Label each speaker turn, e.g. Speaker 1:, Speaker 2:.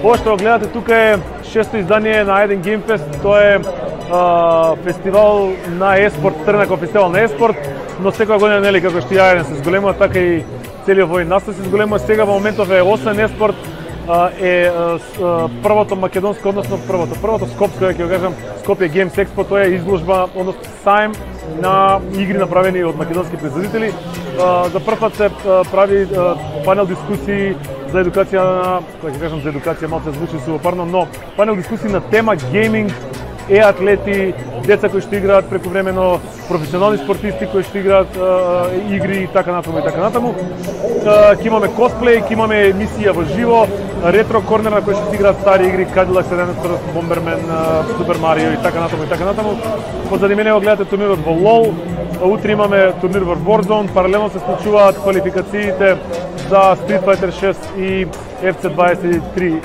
Speaker 1: Ова што го гледате тука е шесто издание на еден Геймфест. Тоа е фестивал на еспорт, Трнаков фестивал на еспорт, но секоја година нели како што ја се зголемува, така и целиот овој настан се зголемува. Сега во моментов е освен еспорт е првото македонско, односно првото скопско, ќе го кажам, Скопје Games Expo, тоа е изложба, односно сајм на игри направени од македонски производители. За прв пат се прави панел дискусии за едукација на, како ќе кажам, за едукација малку звучи сувопарно, но панел дискусии на тема гейминг, атлети, деца кои што играат прекувремено, професионални спортисти кои што играат игри и така натаму и така натаму. Ќе имаме косплей, ќе имаме емисија во живо, ретро корнер на кој што играат стари игри, Cadillac 17, Bomberman, Super Mario и така натаму и така натаму. Позади мене го гледате турнирот во LOL, утре имаме турнир во Warzone, паралелно се случуваат квалификациите за Street Fighter 6 и FC 23